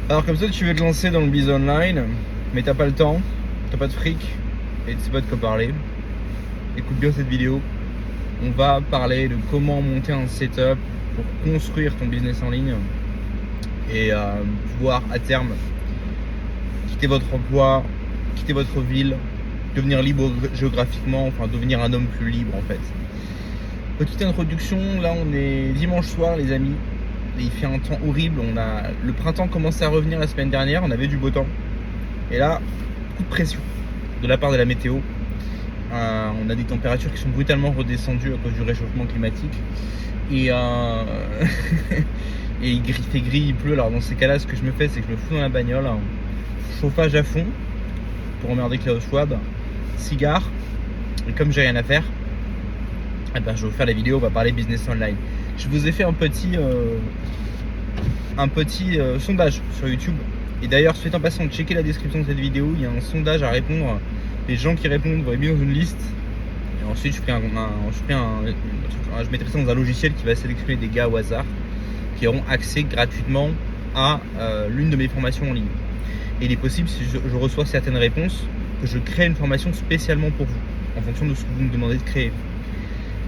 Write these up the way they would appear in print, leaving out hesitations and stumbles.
Alors comme ça, tu veux te lancer dans le biz online, mais t'as pas le temps, t'as pas de fric, et tu sais pas de quoi parler. Écoute bien cette vidéo. On va parler de comment monter un setup pour construire ton business en ligne et pouvoir à terme quitter votre emploi, quitter votre ville, devenir libre géographiquement, enfin devenir un homme plus libre en fait. Petite introduction, là on est dimanche soir les amis, et il fait un temps horrible, le printemps commençait à revenir la semaine dernière, on avait du beau temps, et là, coup de pression de la part de la météo. On a des températures qui sont brutalement redescendues à cause du réchauffement climatique, et, et il fait gris, il pleut. Alors dans ces cas-là, ce que je me fais, c'est que je me fous dans la bagnole, chauffage à fond pour emmerder Klaus Schwab, cigare, et comme j'ai rien à faire, eh ben, je vais vous faire la vidéo, on va parler business online. Je vous ai fait un petit sondage sur YouTube. Et d'ailleurs, soit en passant, checker la description de cette vidéo, il y a un sondage à répondre. Les gens qui répondent vont être mis dans une liste. Et ensuite, je mettrai ça dans un logiciel qui va sélectionner des gars au hasard qui auront accès gratuitement à l'une de mes formations en ligne. Et il est possible, si je reçois certaines réponses, que je crée une formation spécialement pour vous, en fonction de ce que vous me demandez de créer.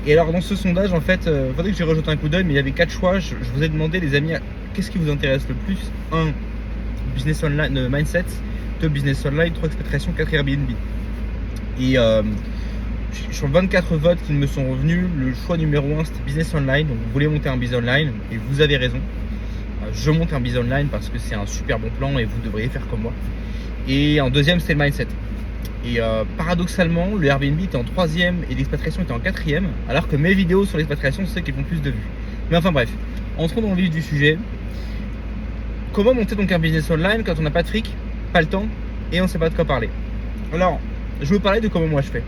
Et alors dans ce sondage, en fait, il faudrait que j'y rejette un coup d'œil, mais il y avait 4 choix. Je vous ai demandé, les amis, qu'est-ce qui vous intéresse le plus? 1. Business online, mindset. 2. Business online. 3. Expatriation. 4. Airbnb. Et sur 24 votes qui me sont revenus, le choix numéro 1 c'était business online. Donc vous voulez monter un business online, et vous avez raison. Je monte un business online parce que c'est un super bon plan et vous devriez faire comme moi. Et en deuxième, c'était le mindset. Et paradoxalement, le Airbnb était en 3e et l'expatriation était en 4e, alors que mes vidéos sur l'expatriation, c'est celles qui font plus de vues. Mais enfin bref, entrons dans le vif du sujet. Comment monter donc un business online quand on n'a pas de fric, pas le temps et on ne sait pas de quoi parler? Alors, je vais vous parler de comment moi je fais.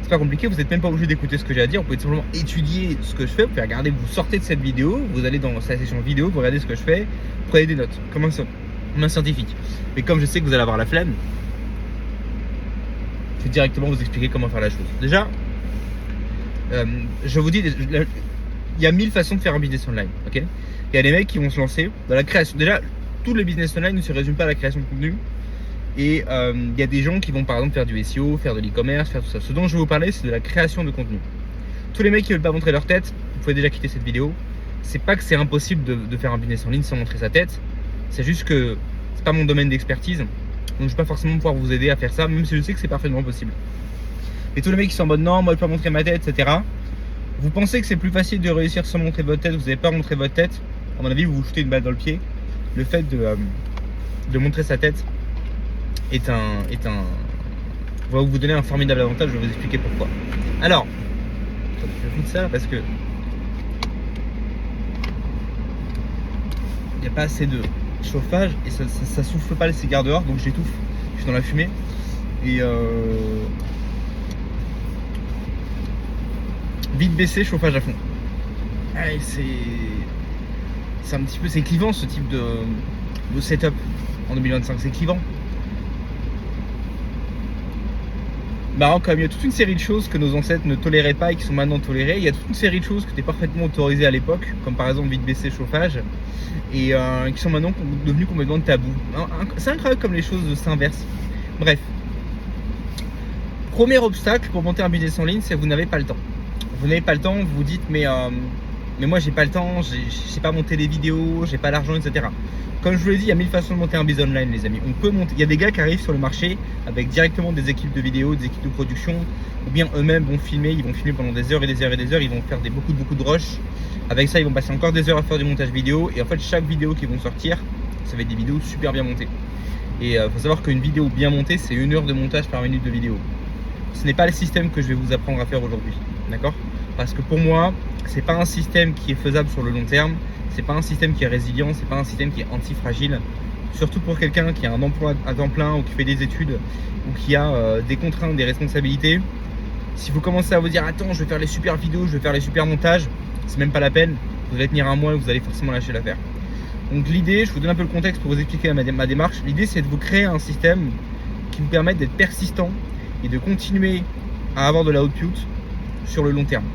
C'est pas compliqué, vous n'êtes même pas obligé d'écouter ce que j'ai à dire, vous pouvez simplement étudier ce que je fais, vous pouvez regarder, vous sortez de cette vidéo, vous allez dans la section vidéo, vous regardez ce que je fais, vous prenez des notes, comme un scientifique. Mais comme je sais que vous allez avoir la flemme, je vais directement vous expliquer comment faire la chose. Déjà, je vous dis, il y a 1000 façons de faire un business online, ok? Il y a des mecs qui vont se lancer dans la création. Déjà, tous les business online ne se résument pas à la création de contenu. Et il y a des gens qui vont par exemple faire du SEO, faire de l'e-commerce, faire tout ça. Ce dont je vais vous parler, c'est de la création de contenu. Tous les mecs qui veulent pas montrer leur tête, vous pouvez déjà quitter cette vidéo. C'est pas que c'est impossible de faire un business en ligne sans montrer sa tête. C'est juste que c'est pas mon domaine d'expertise. Donc je vais pas forcément pouvoir vous aider à faire ça, même si je sais que c'est parfaitement possible. Et tous les mecs qui sont en mode non, moi je peux pas montrer ma tête, etc. Vous pensez que c'est plus facile de réussir sans montrer votre tête, vous n'avez pas montré votre tête. À mon avis, vous vous shootez une balle dans le pied. Le fait de montrer sa tête va vous donner un formidable avantage, je vais vous expliquer pourquoi. Alors, je vais foutre ça parce que il n'y a pas assez de chauffage et ça souffle pas le cigare dehors, donc j'étouffe, je suis dans la fumée et vite baissé, chauffage à fond. Ouais, c'est un petit peu, c'est clivant ce type de setup en 2025, c'est clivant. Marrant quand même, il y a toute une série de choses que nos ancêtres ne toléraient pas et qui sont maintenant tolérées. Il y a toute une série de choses qui étaient parfaitement autorisées à l'époque, comme par exemple vite baisser chauffage, et qui sont maintenant devenues complètement tabous. C'est incroyable comme les choses s'inversent. Bref. Premier obstacle pour monter un business en ligne, c'est que vous n'avez pas le temps. Vous n'avez pas le temps, vous vous dites mais moi j'ai pas le temps, je sais pas monter des vidéos, j'ai pas l'argent, etc. Comme je vous l'ai dit, il y a 1000 façons de monter un business online, les amis. On peut monter. Il y a des gars qui arrivent sur le marché avec directement des équipes de vidéos, des équipes de production, ou bien eux-mêmes vont filmer. Ils vont filmer pendant des heures et des heures et des heures. Ils vont faire beaucoup de rush. Avec ça, ils vont passer encore des heures à faire du montage vidéo. Et en fait, chaque vidéo qu'ils vont sortir, ça va être des vidéos super bien montées. Et faut savoir qu'une vidéo bien montée, c'est 1 heure de montage par minute de vidéo. Ce n'est pas le système que je vais vous apprendre à faire aujourd'hui, d'accord? Parce que pour moi, c'est pas un système qui est faisable sur le long terme. C'est pas un système qui est résilient, c'est pas un système qui est anti-fragile. Surtout pour quelqu'un qui a un emploi à temps plein ou qui fait des études ou qui a des contraintes, des responsabilités. Si vous commencez à vous dire attends, je vais faire les super vidéos, je vais faire les super montages, c'est même pas la peine. Vous allez tenir un mois et vous allez forcément lâcher l'affaire. Donc l'idée, je vous donne un peu le contexte pour vous expliquer ma démarche. L'idée, c'est de vous créer un système qui vous permette d'être persistant et de continuer à avoir de l'output sur le long terme.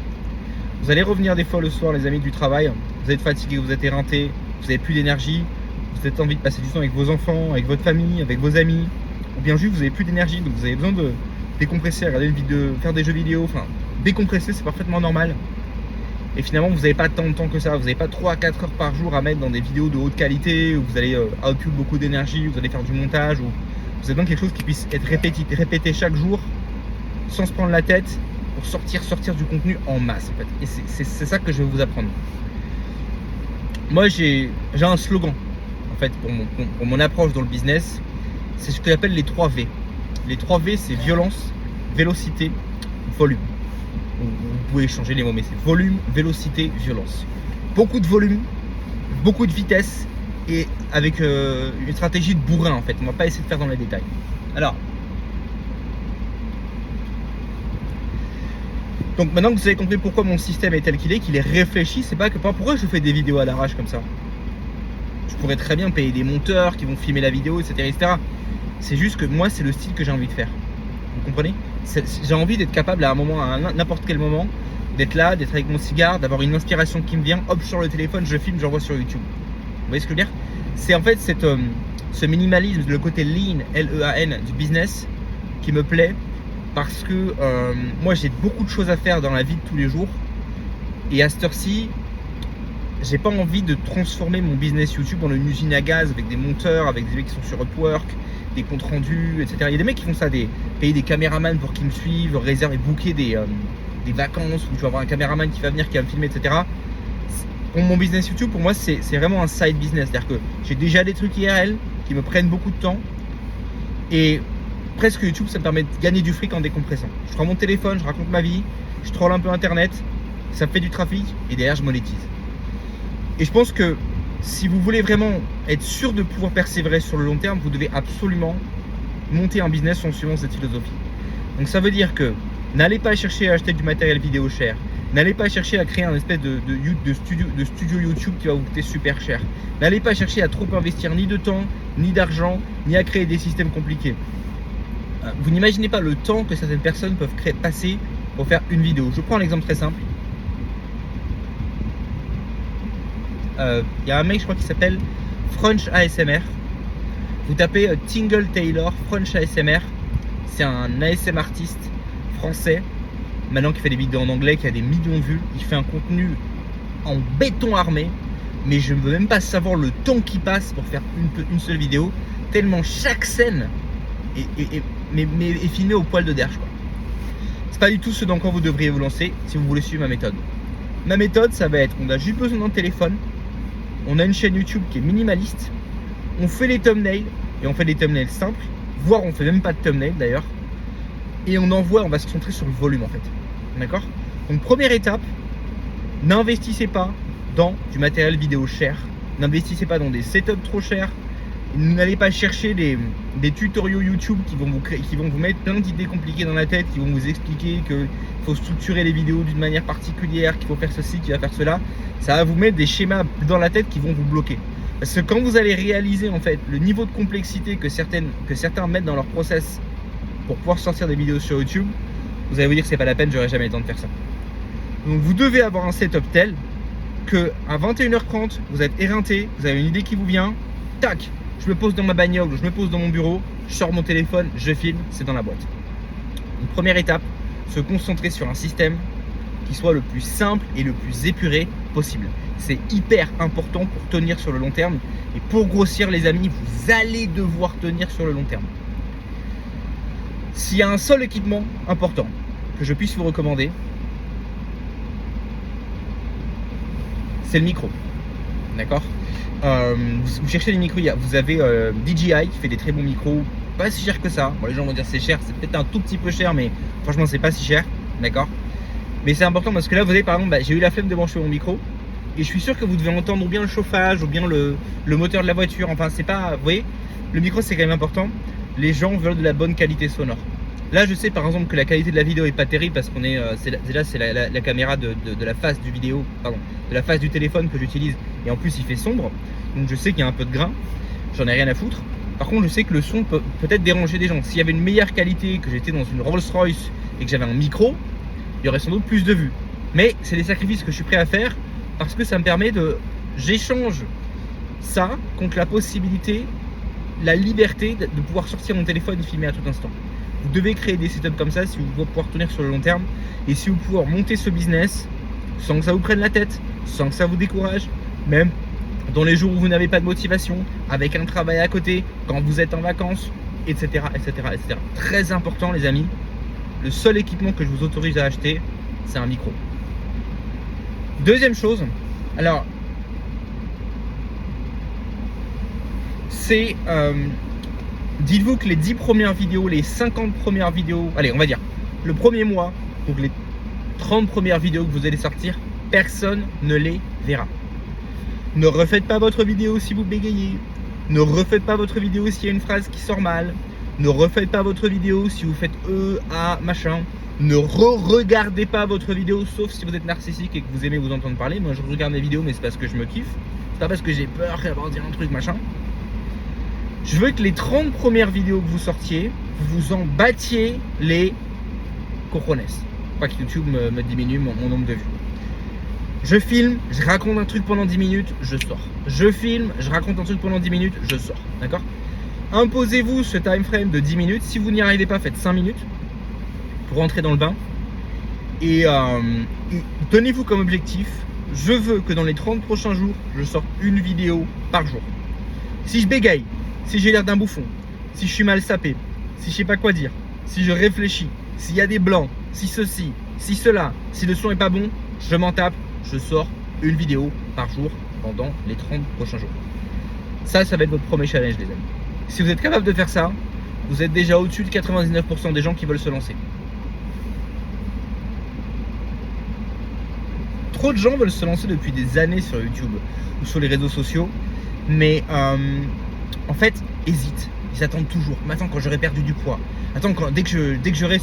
Vous allez revenir des fois le soir, les amis, du travail, vous êtes fatigué, vous êtes éreinté, vous n'avez plus d'énergie, vous avez envie de passer du temps avec vos enfants, avec votre famille, avec vos amis, ou bien juste vous n'avez plus d'énergie, donc vous avez besoin de décompresser, regarder une vidéo, faire des jeux vidéo, enfin décompresser, c'est parfaitement normal. Et finalement vous n'avez pas tant de temps que ça, vous n'avez pas 3 à 4 heures par jour à mettre dans des vidéos de haute qualité, où vous allez output beaucoup d'énergie, vous allez faire du montage, ou vous avez besoin de quelque chose qui puisse être répété chaque jour, sans se prendre la tête, pour sortir du contenu en masse en fait. Et c'est ça que je vais vous apprendre. Moi j'ai un slogan en fait pour mon approche dans le business, c'est ce que j'appelle les 3 V. Les 3 V, c'est violence, vélocité, volume. Vous pouvez changer les mots, mais c'est volume, vélocité, violence. Beaucoup de volume, beaucoup de vitesse et avec une stratégie de bourrin en fait. On va pas essayer de faire dans les détails. Alors, donc maintenant que vous avez compris pourquoi mon système est tel qu'il est réfléchi, c'est pas pourquoi je fais des vidéos à l'arrache comme ça. Je pourrais très bien payer des monteurs qui vont filmer la vidéo, etc. C'est juste que moi, c'est le style que j'ai envie de faire. Vous comprenez? J'ai envie d'être capable à un moment, à n'importe quel moment, d'être là, d'être avec mon cigare, d'avoir une inspiration qui me vient, hop, sur le téléphone, je filme, j'envoie sur YouTube. Vous voyez ce que je veux dire? C'est en fait ce minimalisme, le côté lean, L-E-A-N, du business qui me plaît. Parce que moi j'ai beaucoup de choses à faire dans la vie de tous les jours et à cette heure-ci j'ai pas envie de transformer mon business YouTube en une usine à gaz avec des monteurs, avec des mecs qui sont sur Upwork, des comptes rendus, etc. Il y a des mecs qui font ça, payer des caméramans pour qu'ils me suivent, réserver, booker des vacances où tu vas avoir un caméraman qui va venir, qui va me filmer, etc. Pour mon business YouTube, pour moi c'est vraiment un side business, c'est-à-dire que j'ai déjà des trucs IRL qui me prennent beaucoup de temps et presque YouTube, ça me permet de gagner du fric en décompressant. Je prends mon téléphone, je raconte ma vie, je troll un peu internet, ça me fait du trafic et derrière je monétise. Et je pense que si vous voulez vraiment être sûr de pouvoir persévérer sur le long terme, vous devez absolument monter un business en suivant cette philosophie. Donc ça veut dire que n'allez pas chercher à acheter du matériel vidéo cher, n'allez pas chercher à créer un espèce de studio YouTube qui va vous coûter super cher, n'allez pas chercher à trop investir ni de temps, ni d'argent, ni à créer des systèmes compliqués. Vous n'imaginez pas le temps que certaines personnes peuvent passer pour faire une vidéo. Je prends un exemple très simple. Il y a un mec, je crois, qui s'appelle French ASMR. Vous tapez Tingle Taylor, French ASMR. C'est un ASMR artiste français, maintenant qui fait des vidéos en anglais, qui a des millions de vues. Il fait un contenu en béton armé, mais je ne veux même pas savoir le temps qu'il passe pour faire une seule vidéo, tellement chaque scène est filmé au poil de derche, quoi. C'est pas du tout ce dans quoi vous devriez vous lancer si vous voulez suivre ma méthode. Ma méthode, ça va être qu'on a juste besoin d'un téléphone, on a une chaîne YouTube qui est minimaliste, on fait les thumbnails et on fait des thumbnails simples, voire on fait même pas de thumbnail d'ailleurs, et on va se concentrer sur le volume en fait. D'accord? Donc première étape, n'investissez pas dans du matériel vidéo cher, n'investissez pas dans des setups trop chers. N'allez pas chercher des tutoriaux YouTube qui vont vous mettre plein d'idées compliquées dans la tête, qui vont vous expliquer qu'il faut structurer les vidéos d'une manière particulière, qu'il faut faire ceci, qu'il va faire cela. Ça va vous mettre des schémas dans la tête qui vont vous bloquer. Parce que quand vous allez réaliser en fait le niveau de complexité que certains mettent dans leur process pour pouvoir sortir des vidéos sur YouTube, vous allez vous dire que c'est pas la peine, j'aurai jamais le temps de faire ça. Donc vous devez avoir un setup tel que à 21h30, vous êtes éreinté, vous avez une idée qui vous vient, tac, je me pose dans ma bagnole, je me pose dans mon bureau, je sors mon téléphone, je filme, c'est dans la boîte. Donc, première étape, se concentrer sur un système qui soit le plus simple et le plus épuré possible. C'est hyper important pour tenir sur le long terme. Et pour grossir les amis, vous allez devoir tenir sur le long terme. S'il y a un seul équipement important que je puisse vous recommander, c'est le micro. D'accord? Vous cherchez les micros, vous avez DJI qui fait des très bons micros, pas si cher que ça. Bon, les gens vont dire c'est cher, c'est peut-être un tout petit peu cher, mais franchement c'est pas si cher, d'accord? Mais c'est important parce que là vous avez par exemple, j'ai eu la flemme de brancher mon micro et je suis sûr que vous devez entendre ou bien le chauffage ou bien le moteur de la voiture. Enfin c'est pas, vous voyez, le micro c'est quand même important. Les gens veulent de la bonne qualité sonore. Là je sais par exemple que la qualité de la vidéo est pas terrible parce qu'on est, déjà c'est la caméra de la face du vidéo, pardon, de la face du téléphone que j'utilise et en plus il fait sombre, donc je sais qu'il y a un peu de grain, j'en ai rien à foutre. Par contre je sais que le son peut peut-être déranger des gens. S'il y avait une meilleure qualité, que j'étais dans une Rolls-Royce et que j'avais un micro, il y aurait sans doute plus de vues. Mais c'est des sacrifices que je suis prêt à faire parce que ça me permet j'échange ça contre la possibilité, la liberté de pouvoir sortir mon téléphone et filmer à tout instant. Vous devez créer des setups comme ça si vous voulez pouvoir tenir sur le long terme et si vous pouvez monter ce business sans que ça vous prenne la tête, sans que ça vous décourage, même dans les jours où vous n'avez pas de motivation, avec un travail à côté, quand vous êtes en vacances, etc., etc., etc. Très important les amis, le seul équipement que je vous autorise à acheter, c'est un micro. Deuxième chose, alors, c'est, dites-vous que les 10 premières vidéos, les 50 premières vidéos, allez on va dire, le premier mois, donc les 30 premières vidéos que vous allez sortir, personne ne les verra. Ne refaites pas votre vidéo si vous bégayez. Ne refaites pas votre vidéo s'il y a une phrase qui sort mal. Ne refaites pas votre vidéo si vous faites A, machin. Ne re-regardez pas votre vidéo sauf si vous êtes narcissique et que vous aimez vous entendre parler. Moi je regarde mes vidéos mais c'est parce que je me kiffe. C'est pas parce que j'ai peur d'avoir dit un truc machin. Je veux que les 30 premières vidéos que vous sortiez, vous vous en battiez les cojones. Pas que YouTube me diminue mon nombre de vues. Je filme, je raconte un truc pendant 10 minutes, je sors. Je filme, je raconte un truc pendant 10 minutes, je sors. D'accord? Imposez-vous ce time frame de 10 minutes. Si vous n'y arrivez pas, faites 5 minutes pour rentrer dans le bain. Et tenez-vous comme objectif, je veux que dans les 30 prochains jours, je sorte une vidéo par jour. Si je bégaye, si j'ai l'air d'un bouffon, si je suis mal sapé, si je sais pas quoi dire, si je réfléchis, s'il y a des blancs, si ceci, si cela, si le son est pas bon, je m'en tape. Je sors une vidéo par jour pendant les 30 prochains jours. Ça va être votre premier challenge les amis. Si vous êtes capable de faire ça, vous êtes déjà au-dessus de 99% des gens qui veulent se lancer. Trop de gens veulent se lancer depuis des années sur YouTube ou sur les réseaux sociaux, mais en fait, hésitent. Ils attendent toujours. Mais attends, quand j'aurai perdu du poids. Attends, dès que j'aurai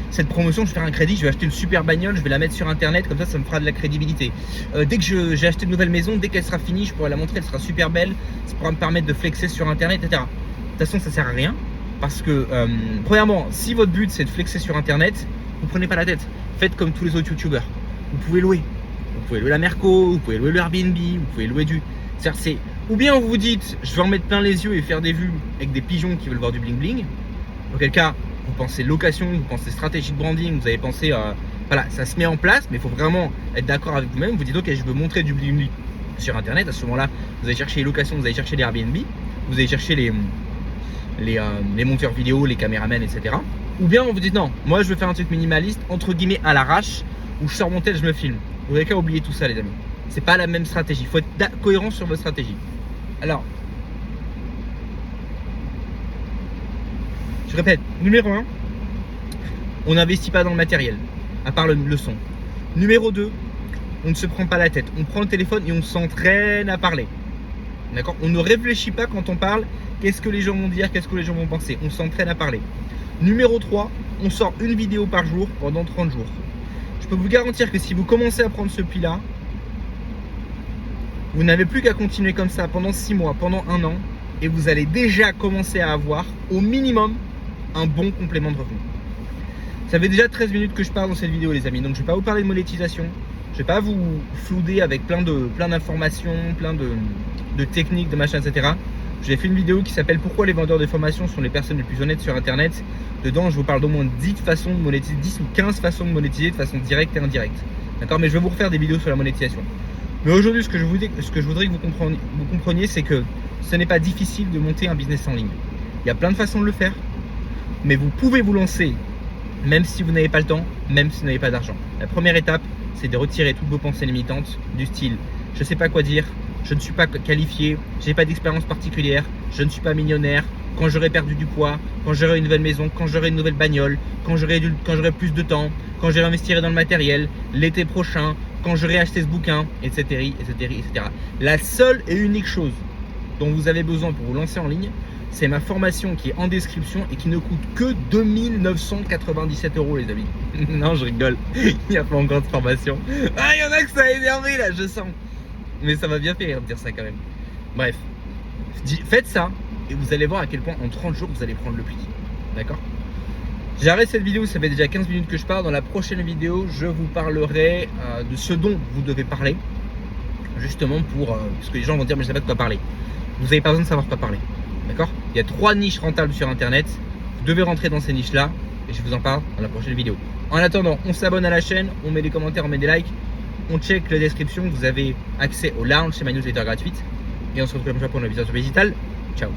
cette promotion, je vais faire un crédit, je vais acheter une super bagnole, je vais la mettre sur internet, comme ça me fera de la crédibilité. Dès que j'ai acheté une nouvelle maison, dès qu'elle sera finie, je pourrai la montrer, elle sera super belle, ça pourra me permettre de flexer sur internet, etc. De toute façon, ça sert à rien. Parce que, premièrement, si votre but c'est de flexer sur internet, vous prenez pas la tête. Faites comme tous les autres youtubeurs. Vous pouvez louer. Vous pouvez louer la Merco, vous pouvez louer le Airbnb, vous pouvez louer du. C'est ou bien vous vous dites, je vais en mettre plein les yeux et faire des vues avec des pigeons qui veulent voir du bling bling. Auquel cas, vous pensez location, vous pensez stratégie de branding, vous avez pensé, voilà, ça se met en place, mais il faut vraiment être d'accord avec vous-même. Vous dites, ok, je veux montrer du bling bling sur internet. À ce moment-là, vous allez chercher les locations, vous allez chercher les Airbnb, vous allez chercher les monteurs vidéo, les caméramans, etc. Ou bien vous dites, non, moi je veux faire un truc minimaliste, entre guillemets à l'arrache, où je sors mon tel, je me filme. Vous n'avez qu'à oublier tout ça, les amis. C'est pas la même stratégie. Il faut être cohérent sur votre stratégie. Alors, je répète, numéro 1, on n'investit pas dans le matériel, à part le son. Numéro 2, on ne se prend pas la tête. On prend le téléphone et on s'entraîne à parler. D'accord? On ne réfléchit pas quand on parle. Qu'est-ce que les gens vont dire? Qu'est-ce que les gens vont penser? On s'entraîne à parler. Numéro 3, on sort une vidéo par jour pendant 30 jours. Je peux vous garantir que si vous commencez à prendre ce pli-là, vous n'avez plus qu'à continuer comme ça pendant 6 mois, pendant 1 an, et vous allez déjà commencer à avoir au minimum un bon complément de revenu. Ça fait déjà 13 minutes que je parle dans cette vidéo les amis, donc je ne vais pas vous parler de monétisation, je ne vais pas vous flouder avec plein d'informations, plein de techniques, de machin, etc. J'ai fait une vidéo qui s'appelle Pourquoi les vendeurs de formation sont les personnes les plus honnêtes sur internet. Dedans je vous parle d'au moins 10 façons de monétiser, 10 ou 15 façons de monétiser de façon directe et indirecte. D'accord? Mais je vais vous refaire des vidéos sur la monétisation. Mais aujourd'hui, ce que je voudrais que vous compreniez, c'est que ce n'est pas difficile de monter un business en ligne. Il y a plein de façons de le faire, mais vous pouvez vous lancer, même si vous n'avez pas le temps, même si vous n'avez pas d'argent. La première étape, c'est de retirer toutes vos pensées limitantes du style « je ne sais pas quoi dire, je ne suis pas qualifié, je n'ai pas d'expérience particulière, je ne suis pas millionnaire, quand j'aurai perdu du poids, quand j'aurai une nouvelle maison, quand j'aurai une nouvelle bagnole, quand j'aurai plus de temps, quand j'aurai investi dans le matériel, l'été prochain, quand j'aurai acheté ce bouquin, etc., etc., etc. La seule et unique chose dont vous avez besoin pour vous lancer en ligne, c'est ma formation qui est en description et qui ne coûte que 2 997 € les amis. Non, je rigole, il n'y a pas encore de formation. Ah, il y en a que ça a énervé là, je sens. Mais ça m'a bien fait rire de dire ça quand même. Bref, faites ça et vous allez voir à quel point en 30 jours vous allez prendre le pli. D'accord? J'arrête cette vidéo, ça fait déjà 15 minutes que je parle. Dans la prochaine vidéo, je vous parlerai de ce dont vous devez parler. Justement parce que les gens vont dire mais je ne sais pas de quoi parler. vous n'avez pas besoin de savoir quoi parler. D'accord? Il y a 3 niches rentables sur Internet. Vous devez rentrer dans ces niches-là et je vous en parle dans la prochaine vidéo. En attendant, on s'abonne à la chaîne, on met des commentaires, on met des likes, on check la description. Vous avez accès au lounge, c'est ma newsletter gratuite. Et on se retrouve la prochaine fois pour un épisode sur le digital. Ciao!